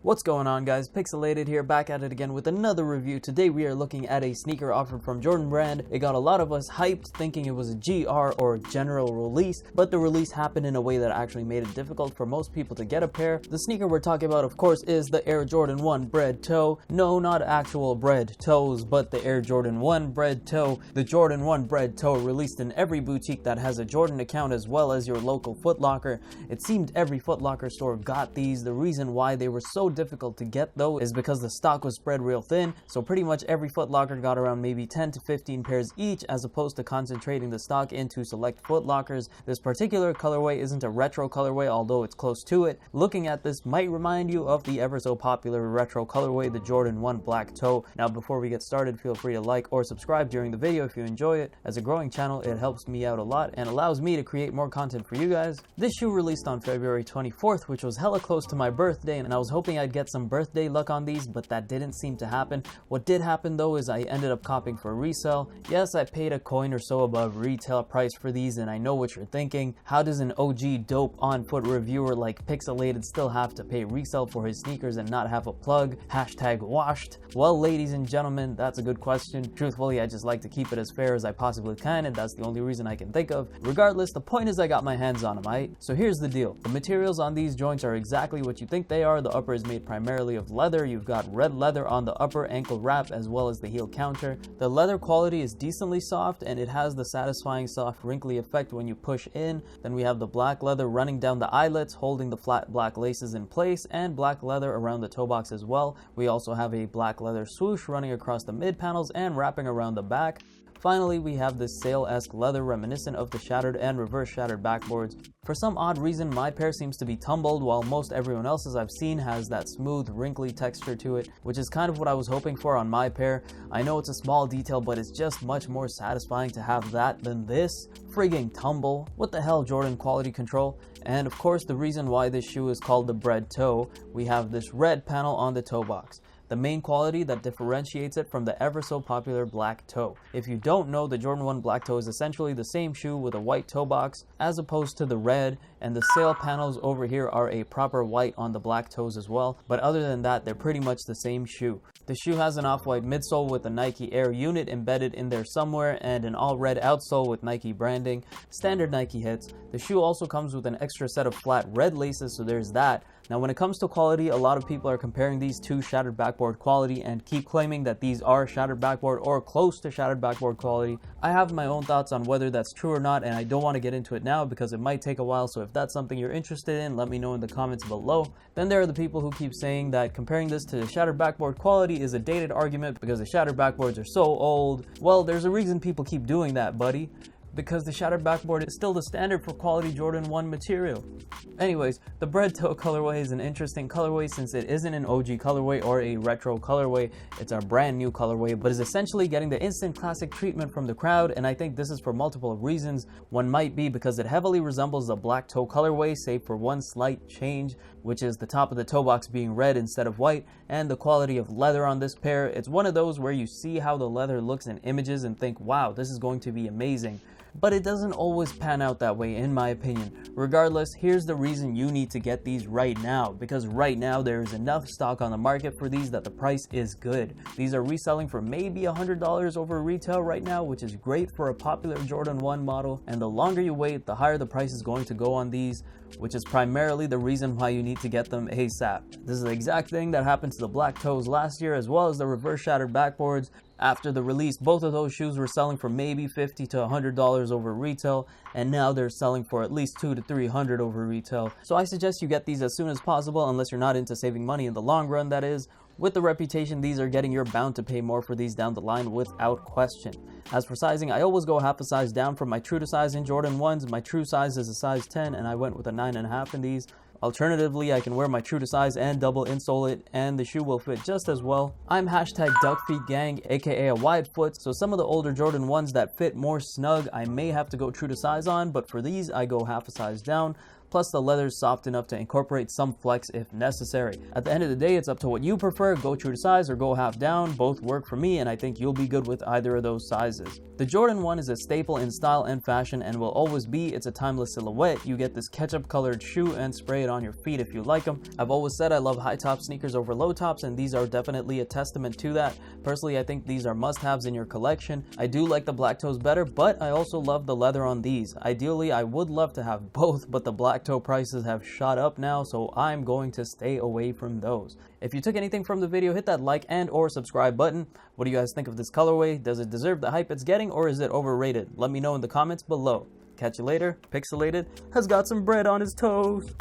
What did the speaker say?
What's going on, guys? Picsoleated here, back at it again with another review. Today we are looking at a sneaker offered from Jordan Brand. It got a lot of us hyped thinking it was a GR or general release, but the release happened in a way that actually made it difficult for most people to get a pair. The sneaker we're talking about, of course, is the Air Jordan 1 Bred Toe. No, not actual Bred toes, but the Air Jordan 1 Bred Toe. The Jordan 1 Bred Toe released in every boutique that has a Jordan account as well as your local Foot Locker. It seemed every Foot Locker store got these. The reason why they were so difficult to get though is because the stock was spread real thin, so pretty much every Foot Locker got around maybe 10 to 15 pairs each, as opposed to concentrating the stock into select Foot Lockers. This particular colorway isn't a retro colorway, although it's close to it. Looking at this might remind you of the ever so popular retro colorway, the Jordan 1 Black Toe. Now before we get started, feel free to like or subscribe during the video if you enjoy it. As a growing channel, it helps me out a lot and allows me to create more content for you guys. This shoe released on February 24th, which was hella close to my birthday, and I was hoping I'd get some birthday luck on these, but that didn't seem to happen. What did happen though is I ended up copying for resale. Yes, I paid a coin or so above retail price for these, and I know what you're thinking. How does an OG dope on foot reviewer like Picsoleated still have to pay resale for his sneakers and not have a plug? Hashtag washed. Well, ladies and gentlemen, that's a good question. Truthfully, I just like to keep it as fair as I possibly can, and that's the only reason I can think of. Regardless, the point is I got my hands on them, right? So here's the deal. The materials on these joints are exactly what you think they are. The upper is made primarily of leather. You've got red leather on the upper ankle wrap as well as the heel counter. The leather quality is decently soft, and it has the satisfying soft wrinkly effect when you push in. Then we have the black leather running down the eyelets, holding the flat black laces in place, and black leather around the toe box as well. We also have a black leather swoosh running across the mid panels and wrapping around the back. Finally, we have this sail-esque leather reminiscent of the shattered and reverse shattered backboards. For some odd reason, my pair seems to be tumbled, while most everyone else's I've seen has that smooth, wrinkly texture to it, which is kind of what I was hoping for on my pair. I know it's a small detail, but it's just much more satisfying to have that than this frigging tumble. What the hell, Jordan quality control? And of course, the reason why this shoe is called the Bred Toe, we have this red panel on the toe box. The main quality that differentiates it from the ever so popular Black Toe. If you don't know, the Jordan 1 Black Toe is essentially the same shoe with a white toe box as opposed to the red, and the sail panels over here are a proper white on the black toes as well, but other than that, they're pretty much the same shoe. The shoe has an off-white midsole with a Nike Air unit embedded in there somewhere and an all-red outsole with Nike branding. Standard Nike hits. The shoe also comes with an extra set of flat red laces, so there's that. Now when it comes to quality, a lot of people are comparing these to Shattered Backboard quality and keep claiming that these are Shattered Backboard or close to Shattered Backboard quality. I have my own thoughts on whether that's true or not, and I don't want to get into it now because it might take a while, so if that's something you're interested in, let me know in the comments below. Then there are the people who keep saying that comparing this to Shattered Backboard quality is a dated argument because the Shattered Backboards are so old. Well, there's a reason people keep doing that, buddy. Because the Shattered Backboard is still the standard for quality Jordan 1 material. Anyways, the Bred Toe colorway is an interesting colorway since it isn't an OG colorway or a retro colorway. It's our brand new colorway, but is essentially getting the instant classic treatment from the crowd, and I think this is for multiple reasons. One might be because it heavily resembles the Black Toe colorway, save for one slight change, which is the top of the toe box being red instead of white, and the quality of leather on this pair. It's one of those where you see how the leather looks in images and think, wow, this is going to be amazing. But it doesn't always pan out that way in my opinion. Regardless, here's the reason you need to get these right now, because right now there is enough stock on the market for these that the price is good. These are reselling for maybe $100 over retail right now, which is great for a popular Jordan 1 model, and the longer you wait, the higher the price is going to go on these, which is primarily the reason why you need to get them ASAP. This is the exact thing that happened to the Black Toes last year as well as the reverse shattered backboards. After the release, both of those shoes were selling for maybe $50 to $100 over retail, and now they're selling for at least $200 to $300 over retail. So I suggest you get these as soon as possible, unless you're not into saving money in the long run, that is. With the reputation these are getting, you're bound to pay more for these down the line without question. As for sizing, I always go half a size down from my true to size in Jordan 1s. My true size is a size 10, and I went with a 9.5 in these. Alternatively, I can wear my true to size and double insole it, and the shoe will fit just as well. I'm hashtag duck feet gang, aka a wide foot, so some of the older Jordan 1s that fit more snug, I may have to go true to size on, but for these, I go half a size down. plus the leather's soft enough to incorporate some flex if necessary. At the end of the day, it's up to what you prefer, go true to size or go half down. Both work for me, and I think you'll be good with either of those sizes. The Jordan 1 is a staple in style and fashion and will always be. It's a timeless silhouette. You get this ketchup colored shoe and spray it on your feet if you like them. I've always said I love high top sneakers over low tops, and these are definitely a testament to that. Personally, I think these are must-haves in your collection. I do like the black toes better, but I also love the leather on these. Ideally, I would love to have both, but the black toe prices have shot up now, so I'm going to stay away from those. If you took anything from the video, hit that like and or subscribe button. What do you guys think of this colorway? Does it deserve the hype it's getting, or is it overrated? Let me know in the comments below. Catch you later. Picsoleated has got some bread on his toes.